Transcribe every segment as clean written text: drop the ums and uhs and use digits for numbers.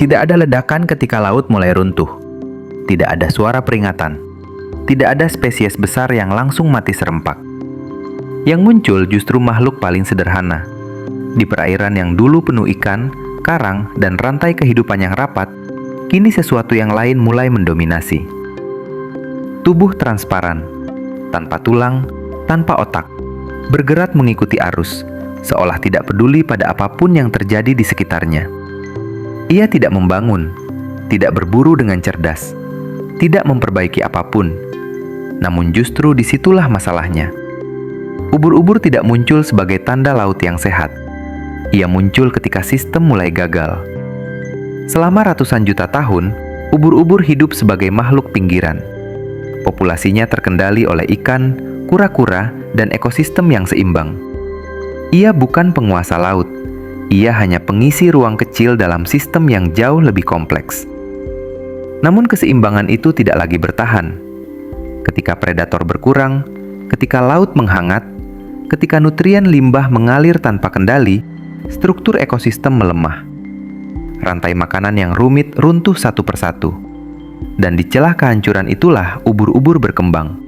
Tidak ada ledakan ketika laut mulai runtuh. Tidak ada suara peringatan. Tidak ada spesies besar yang langsung mati serempak. Yang muncul justru makhluk paling sederhana. Di perairan yang dulu penuh ikan, karang, dan rantai kehidupan yang rapat, kini sesuatu yang lain mulai mendominasi. Tubuh transparan, tanpa tulang, tanpa otak, bergerak mengikuti arus, seolah tidak peduli pada apapun yang terjadi di sekitarnya. Ia tidak membangun, tidak berburu dengan cerdas, tidak memperbaiki apapun. Namun justru disitulah masalahnya. Ubur-ubur tidak muncul sebagai tanda laut yang sehat. Ia muncul ketika sistem mulai gagal. Selama ratusan juta tahun, ubur-ubur hidup sebagai makhluk pinggiran. Populasinya terkendali oleh ikan, kura-kura, dan ekosistem yang seimbang. Ia bukan penguasa laut. Ia hanya pengisi ruang kecil dalam sistem yang jauh lebih kompleks. Namun keseimbangan itu tidak lagi bertahan. Ketika predator berkurang, ketika laut menghangat, ketika nutrien limbah mengalir tanpa kendali, struktur ekosistem melemah. Rantai makanan yang rumit runtuh satu persatu. Dan di celah kehancuran itulah ubur-ubur berkembang.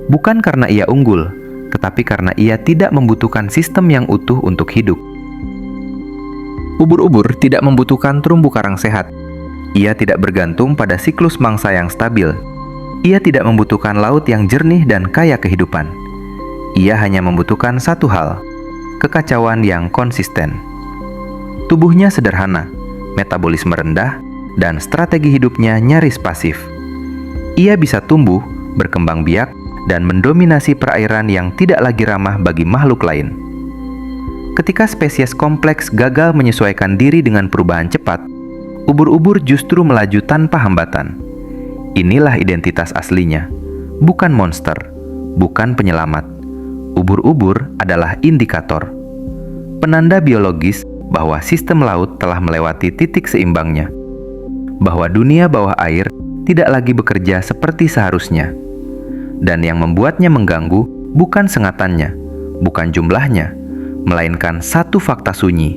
Bukan karena ia unggul, tetapi karena ia tidak membutuhkan sistem yang utuh untuk hidup. Ubur-ubur tidak membutuhkan terumbu karang sehat. Ia tidak bergantung pada siklus mangsa yang stabil. Ia tidak membutuhkan laut yang jernih dan kaya kehidupan. Ia hanya membutuhkan satu hal, kekacauan yang konsisten. Tubuhnya sederhana, metabolisme rendah, dan strategi hidupnya nyaris pasif. Ia bisa tumbuh, berkembang biak, dan mendominasi perairan yang tidak lagi ramah bagi makhluk lain. Ketika spesies kompleks gagal menyesuaikan diri dengan perubahan cepat, ubur-ubur justru melaju tanpa hambatan. Inilah identitas aslinya, bukan monster, bukan penyelamat. Ubur-ubur adalah indikator, penanda biologis bahwa sistem laut telah melewati titik seimbangnya, bahwa dunia bawah air tidak lagi bekerja seperti seharusnya. Dan yang membuatnya mengganggu bukan sengatannya, bukan jumlahnya, melainkan satu fakta sunyi.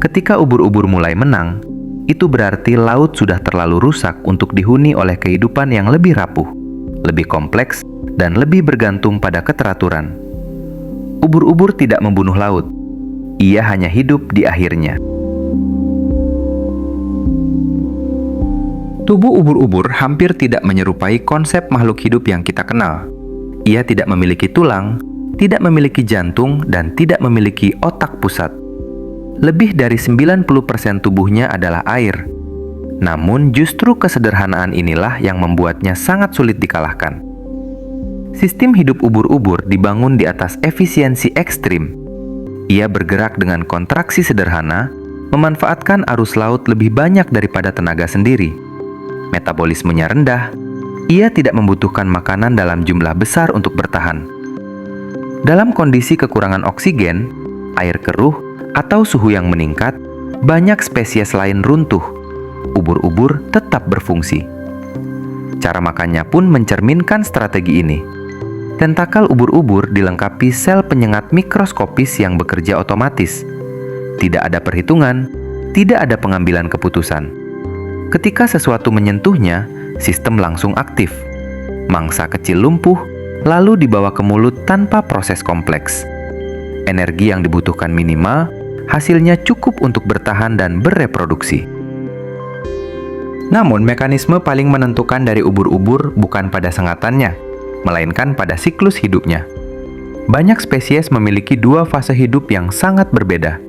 Ketika ubur-ubur mulai menang, itu berarti laut sudah terlalu rusak untuk dihuni oleh kehidupan yang lebih rapuh, lebih kompleks, dan lebih bergantung pada keteraturan. Ubur-ubur tidak membunuh laut. Ia hanya hidup di akhirnya. Tubuh ubur-ubur hampir tidak menyerupai konsep makhluk hidup yang kita kenal. Ia tidak memiliki tulang, tidak memiliki jantung, dan tidak memiliki otak pusat. Lebih dari 90% tubuhnya adalah air. Namun justru kesederhanaan inilah yang membuatnya sangat sulit dikalahkan. Sistem hidup ubur-ubur dibangun di atas efisiensi ekstrim. Ia bergerak dengan kontraksi sederhana, memanfaatkan arus laut lebih banyak daripada tenaga sendiri. Metabolismenya rendah, ia tidak membutuhkan makanan dalam jumlah besar untuk bertahan. Dalam kondisi kekurangan oksigen, air keruh, atau suhu yang meningkat, banyak spesies lain runtuh. Ubur-ubur tetap berfungsi. Cara makannya pun mencerminkan strategi ini. Tentakel ubur-ubur dilengkapi sel penyengat mikroskopis yang bekerja otomatis. Tidak ada perhitungan, tidak ada pengambilan keputusan. Ketika sesuatu menyentuhnya, sistem langsung aktif. Mangsa kecil lumpuh, lalu dibawa ke mulut tanpa proses kompleks. Energi yang dibutuhkan minimal, hasilnya cukup untuk bertahan dan bereproduksi. Namun, mekanisme paling menentukan dari ubur-ubur bukan pada sengatannya, melainkan pada siklus hidupnya. Banyak spesies memiliki dua fase hidup yang sangat berbeda.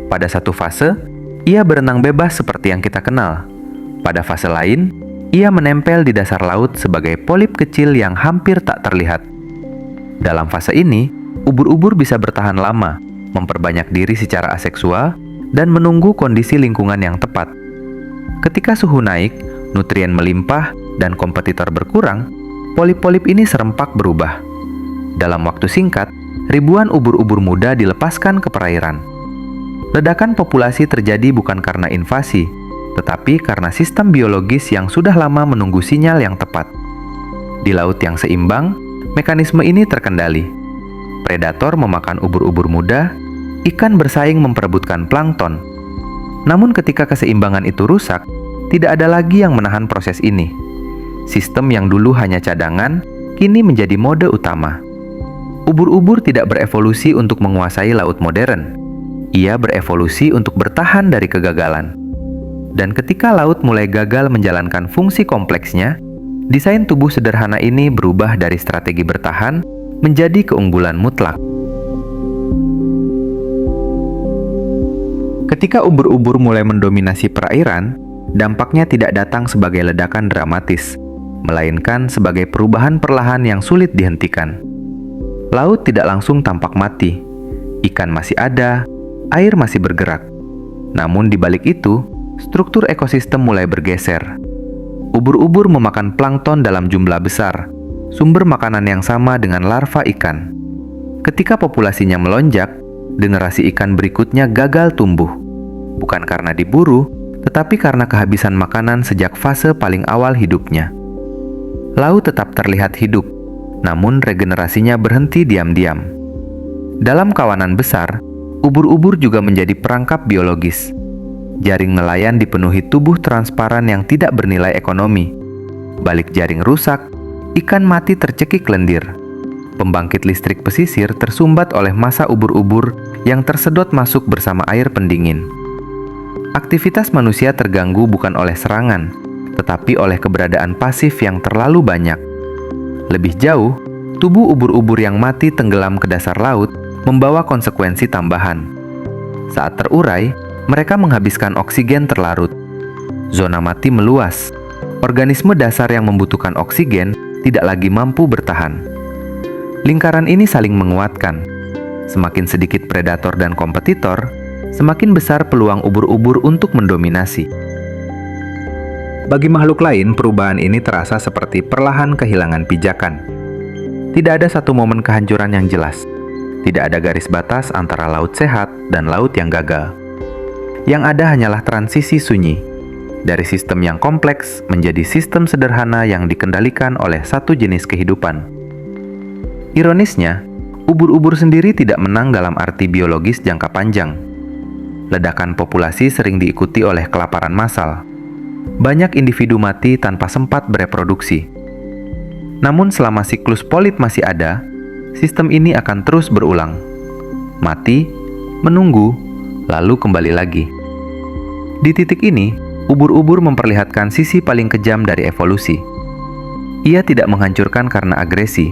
Pada satu fase, ia berenang bebas seperti yang kita kenal. Pada fase lain, ia menempel di dasar laut sebagai polip kecil yang hampir tak terlihat. Dalam fase ini, ubur-ubur bisa bertahan lama, memperbanyak diri secara aseksual, dan menunggu kondisi lingkungan yang tepat. Ketika suhu naik, nutrien melimpah, dan kompetitor berkurang, polip-polip ini serempak berubah. Dalam waktu singkat, ribuan ubur-ubur muda dilepaskan ke perairan. Ledakan populasi terjadi bukan karena invasi, tetapi karena sistem biologis yang sudah lama menunggu sinyal yang tepat. Di laut yang seimbang, mekanisme ini terkendali. Predator memakan ubur-ubur muda, ikan bersaing memperebutkan plankton. Namun ketika keseimbangan itu rusak, tidak ada lagi yang menahan proses ini. Sistem yang dulu hanya cadangan, kini menjadi mode utama. Ubur-ubur tidak berevolusi untuk menguasai laut modern. Ia berevolusi untuk bertahan dari kegagalan. Dan ketika laut mulai gagal menjalankan fungsi kompleksnya, desain tubuh sederhana ini berubah dari strategi bertahan menjadi keunggulan mutlak. Ketika ubur-ubur mulai mendominasi perairan, dampaknya tidak datang sebagai ledakan dramatis, melainkan sebagai perubahan perlahan yang sulit dihentikan. Laut tidak langsung tampak mati. Ikan masih ada, air masih bergerak. Namun di balik itu, struktur ekosistem mulai bergeser. Ubur-ubur memakan plankton dalam jumlah besar, sumber makanan yang sama dengan larva ikan. Ketika populasinya melonjak, generasi ikan berikutnya gagal tumbuh. Bukan karena diburu, tetapi karena kehabisan makanan sejak fase paling awal hidupnya. Laut tetap terlihat hidup, namun regenerasinya berhenti diam-diam. Dalam kawanan besar, ubur-ubur juga menjadi perangkap biologis. Jaring nelayan dipenuhi tubuh transparan yang tidak bernilai ekonomi. Balik jaring rusak, ikan mati tercekik lendir. Pembangkit listrik pesisir tersumbat oleh massa ubur-ubur yang tersedot masuk bersama air pendingin. Aktivitas manusia terganggu bukan oleh serangan, tetapi oleh keberadaan pasif yang terlalu banyak. Lebih jauh, tubuh ubur-ubur yang mati tenggelam ke dasar laut membawa konsekuensi tambahan. Saat terurai, mereka menghabiskan oksigen terlarut. Zona mati meluas. Organisme dasar yang membutuhkan oksigen tidak lagi mampu bertahan. Lingkaran ini saling menguatkan. Semakin sedikit predator dan kompetitor, semakin besar peluang ubur-ubur untuk mendominasi. Bagi makhluk lain, perubahan ini terasa seperti perlahan kehilangan pijakan. Tidak ada satu momen kehancuran yang jelas. Tidak ada garis batas antara laut sehat dan laut yang gagal. Yang ada hanyalah transisi sunyi, dari sistem yang kompleks menjadi sistem sederhana yang dikendalikan oleh satu jenis kehidupan. Ironisnya, ubur-ubur sendiri tidak menang dalam arti biologis jangka panjang. Ledakan populasi sering diikuti oleh kelaparan massal. Banyak individu mati tanpa sempat bereproduksi. Namun selama siklus polip masih ada, sistem ini akan terus berulang. Mati, menunggu, lalu kembali lagi. Di titik ini, ubur-ubur memperlihatkan sisi paling kejam dari evolusi. Ia tidak menghancurkan karena agresi.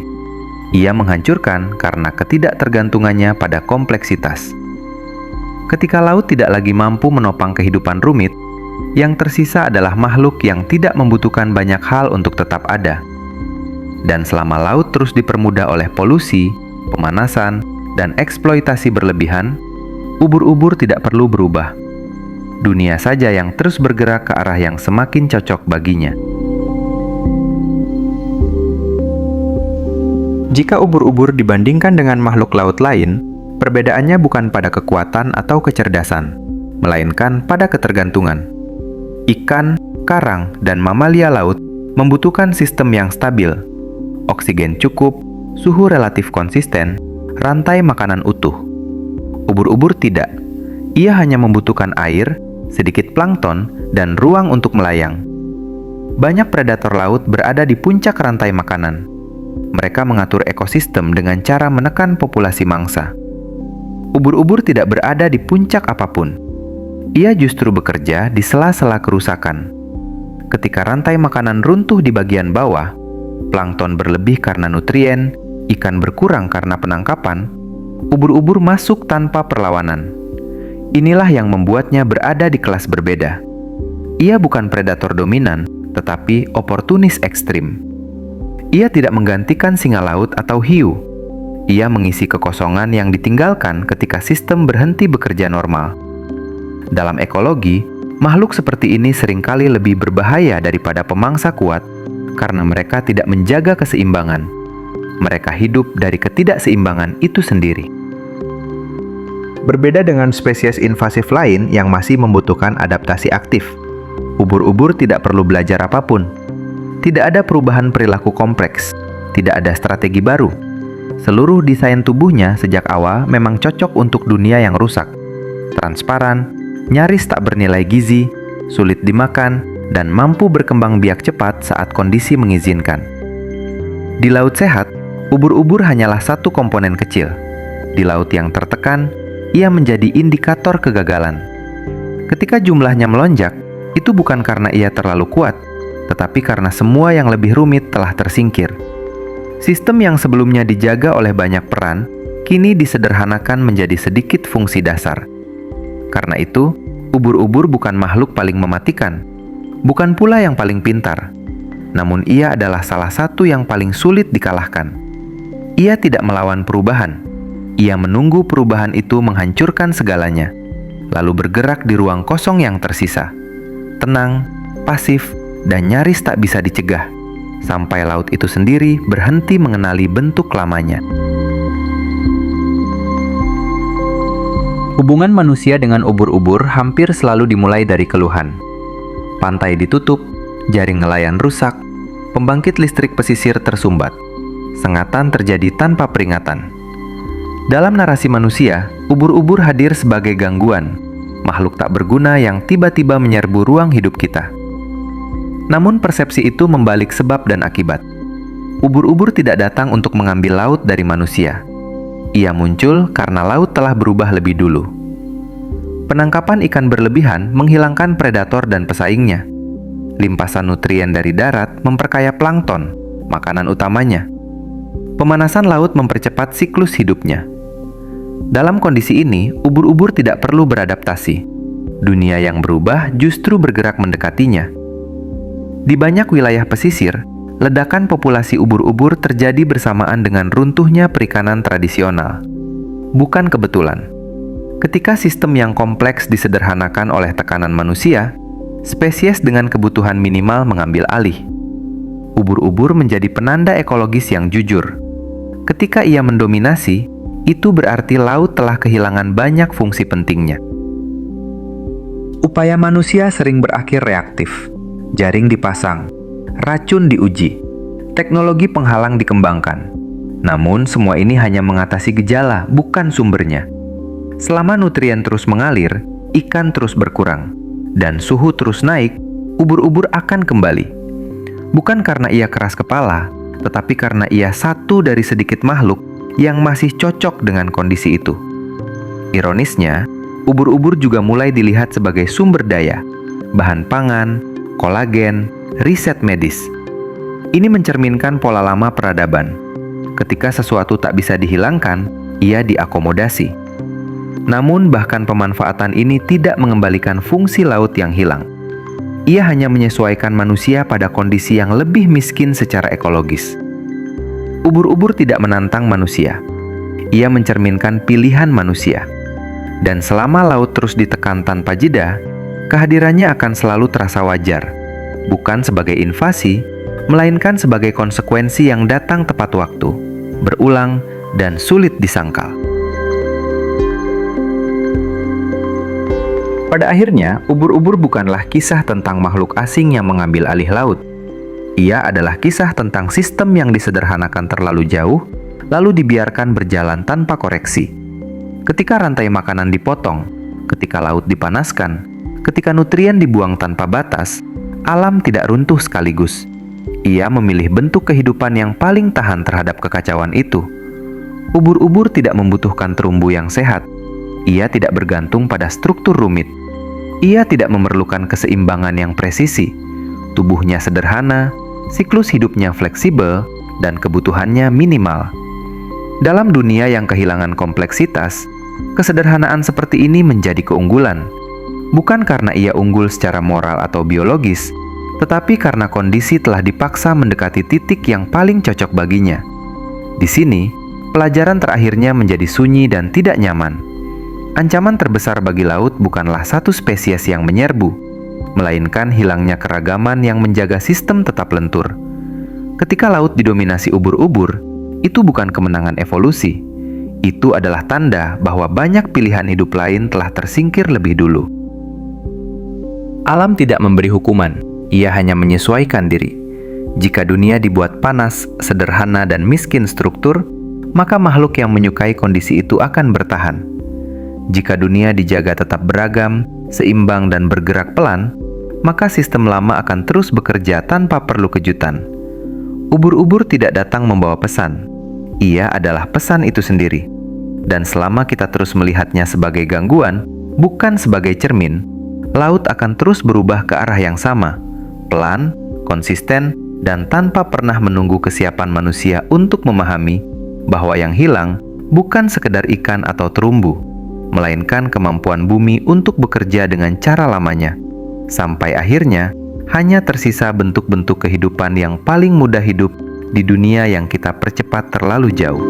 Ia menghancurkan karena ketidaktergantungannya pada kompleksitas. Ketika laut tidak lagi mampu menopang kehidupan rumit, yang tersisa adalah makhluk yang tidak membutuhkan banyak hal untuk tetap ada. Dan selama laut terus dipermudah oleh polusi, pemanasan, dan eksploitasi berlebihan, ubur-ubur tidak perlu berubah. Dunia saja yang terus bergerak ke arah yang semakin cocok baginya. Jika ubur-ubur dibandingkan dengan makhluk laut lain, perbedaannya bukan pada kekuatan atau kecerdasan, melainkan pada ketergantungan. Ikan, karang, dan mamalia laut membutuhkan sistem yang stabil, oksigen cukup, suhu relatif konsisten, rantai makanan utuh. Ubur-ubur tidak. Ia hanya membutuhkan air, sedikit plankton, dan ruang untuk melayang. Banyak predator laut berada di puncak rantai makanan. Mereka mengatur ekosistem dengan cara menekan populasi mangsa. Ubur-ubur tidak berada di puncak apapun. Ia justru bekerja di sela-sela kerusakan. Ketika rantai makanan runtuh di bagian bawah, plankton berlebih karena nutrien, ikan berkurang karena penangkapan, ubur-ubur masuk tanpa perlawanan. Inilah yang membuatnya berada di kelas berbeda. Ia bukan predator dominan, tetapi oportunis ekstrim. Ia tidak menggantikan singa laut atau hiu. Ia mengisi kekosongan yang ditinggalkan ketika sistem berhenti bekerja normal. Dalam ekologi, makhluk seperti ini seringkali lebih berbahaya daripada pemangsa kuat karena mereka tidak menjaga keseimbangan. Mereka hidup dari ketidakseimbangan itu sendiri. Berbeda dengan spesies invasif lain yang masih membutuhkan adaptasi aktif, ubur-ubur tidak perlu belajar apapun. Tidak ada perubahan perilaku kompleks, tidak ada strategi baru. Seluruh desain tubuhnya sejak awal memang cocok untuk dunia yang rusak, transparan, nyaris tak bernilai gizi, sulit dimakan, dan mampu berkembang biak cepat saat kondisi mengizinkan. Di laut sehat, ubur-ubur hanyalah satu komponen kecil. Di laut yang tertekan, ia menjadi indikator kegagalan. Ketika jumlahnya melonjak, itu bukan karena ia terlalu kuat, tetapi karena semua yang lebih rumit telah tersingkir. Sistem yang sebelumnya dijaga oleh banyak peran, kini disederhanakan menjadi sedikit fungsi dasar. Karena itu, ubur-ubur bukan makhluk paling mematikan, bukan pula yang paling pintar. Namun ia adalah salah satu yang paling sulit dikalahkan. Ia tidak melawan perubahan. Ia menunggu perubahan itu menghancurkan segalanya, lalu bergerak di ruang kosong yang tersisa. Tenang, pasif, dan nyaris tak bisa dicegah, sampai laut itu sendiri berhenti mengenali bentuk lamanya. Hubungan manusia dengan ubur-ubur hampir selalu dimulai dari keluhan. Pantai ditutup, jaring nelayan rusak, pembangkit listrik pesisir tersumbat. Sengatan terjadi tanpa peringatan. Dalam narasi manusia, ubur-ubur hadir sebagai gangguan, makhluk tak berguna yang tiba-tiba menyerbu ruang hidup kita. Namun persepsi itu membalik sebab dan akibat. Ubur-ubur tidak datang untuk mengambil laut dari manusia. Ia muncul karena laut telah berubah lebih dulu. Penangkapan ikan berlebihan menghilangkan predator dan pesaingnya. Limpasan nutrien dari darat memperkaya plankton, makanan utamanya. Pemanasan laut mempercepat siklus hidupnya. Dalam kondisi ini, ubur-ubur tidak perlu beradaptasi. Dunia yang berubah justru bergerak mendekatinya. Di banyak wilayah pesisir, ledakan populasi ubur-ubur terjadi bersamaan dengan runtuhnya perikanan tradisional. Bukan kebetulan. Ketika sistem yang kompleks disederhanakan oleh tekanan manusia, spesies dengan kebutuhan minimal mengambil alih. Ubur-ubur menjadi penanda ekologis yang jujur. Ketika ia mendominasi, itu berarti laut telah kehilangan banyak fungsi pentingnya. Upaya manusia sering berakhir reaktif. Jaring dipasang, racun diuji, teknologi penghalang dikembangkan. Namun semua ini hanya mengatasi gejala, bukan sumbernya. Selama nutrien terus mengalir, ikan terus berkurang, dan suhu terus naik, ubur-ubur akan kembali. Bukan karena ia keras kepala, tetapi karena ia satu dari sedikit makhluk yang masih cocok dengan kondisi itu. Ironisnya, ubur-ubur juga mulai dilihat sebagai sumber daya, bahan pangan, kolagen, riset medis. Ini mencerminkan pola lama peradaban. Ketika sesuatu tak bisa dihilangkan, ia diakomodasi. Namun bahkan pemanfaatan ini tidak mengembalikan fungsi laut yang hilang. Ia hanya menyesuaikan manusia pada kondisi yang lebih miskin secara ekologis. Ubur-ubur tidak menantang manusia. Ia mencerminkan pilihan manusia. Dan selama laut terus ditekan tanpa jeda, kehadirannya akan selalu terasa wajar, bukan sebagai invasi, melainkan sebagai konsekuensi yang datang tepat waktu, berulang, dan sulit disangkal. Pada akhirnya, ubur-ubur bukanlah kisah tentang makhluk asing yang mengambil alih laut. Ia adalah kisah tentang sistem yang disederhanakan terlalu jauh, lalu dibiarkan berjalan tanpa koreksi. Ketika rantai makanan dipotong, ketika laut dipanaskan, ketika nutrien dibuang tanpa batas, alam tidak runtuh sekaligus. Ia memilih bentuk kehidupan yang paling tahan terhadap kekacauan itu. Ubur-ubur tidak membutuhkan terumbu yang sehat. Ia tidak bergantung pada struktur rumit. Ia tidak memerlukan keseimbangan yang presisi. Tubuhnya sederhana, siklus hidupnya fleksibel, dan kebutuhannya minimal. Dalam dunia yang kehilangan kompleksitas, kesederhanaan seperti ini menjadi keunggulan. Bukan karena ia unggul secara moral atau biologis, tetapi karena kondisi telah dipaksa mendekati titik yang paling cocok baginya. Di sini, pelajaran terakhirnya menjadi sunyi dan tidak nyaman. Ancaman terbesar bagi laut bukanlah satu spesies yang menyerbu, melainkan hilangnya keragaman yang menjaga sistem tetap lentur. Ketika laut didominasi ubur-ubur, itu bukan kemenangan evolusi. Itu adalah tanda bahwa banyak pilihan hidup lain telah tersingkir lebih dulu. Alam tidak memberi hukuman, ia hanya menyesuaikan diri. Jika dunia dibuat panas, sederhana, dan miskin struktur, maka makhluk yang menyukai kondisi itu akan bertahan. Jika dunia dijaga tetap beragam, seimbang dan bergerak pelan, maka sistem lama akan terus bekerja tanpa perlu kejutan. Ubur-ubur tidak datang membawa pesan. Ia adalah pesan itu sendiri. Dan selama kita terus melihatnya sebagai gangguan, bukan sebagai cermin, laut akan terus berubah ke arah yang sama, pelan, konsisten, dan tanpa pernah menunggu kesiapan manusia untuk memahami bahwa yang hilang bukan sekedar ikan atau terumbu, melainkan kemampuan bumi untuk bekerja dengan cara lamanya. Sampai akhirnya, hanya tersisa bentuk-bentuk kehidupan yang paling mudah hidup di dunia yang kita percepat terlalu jauh.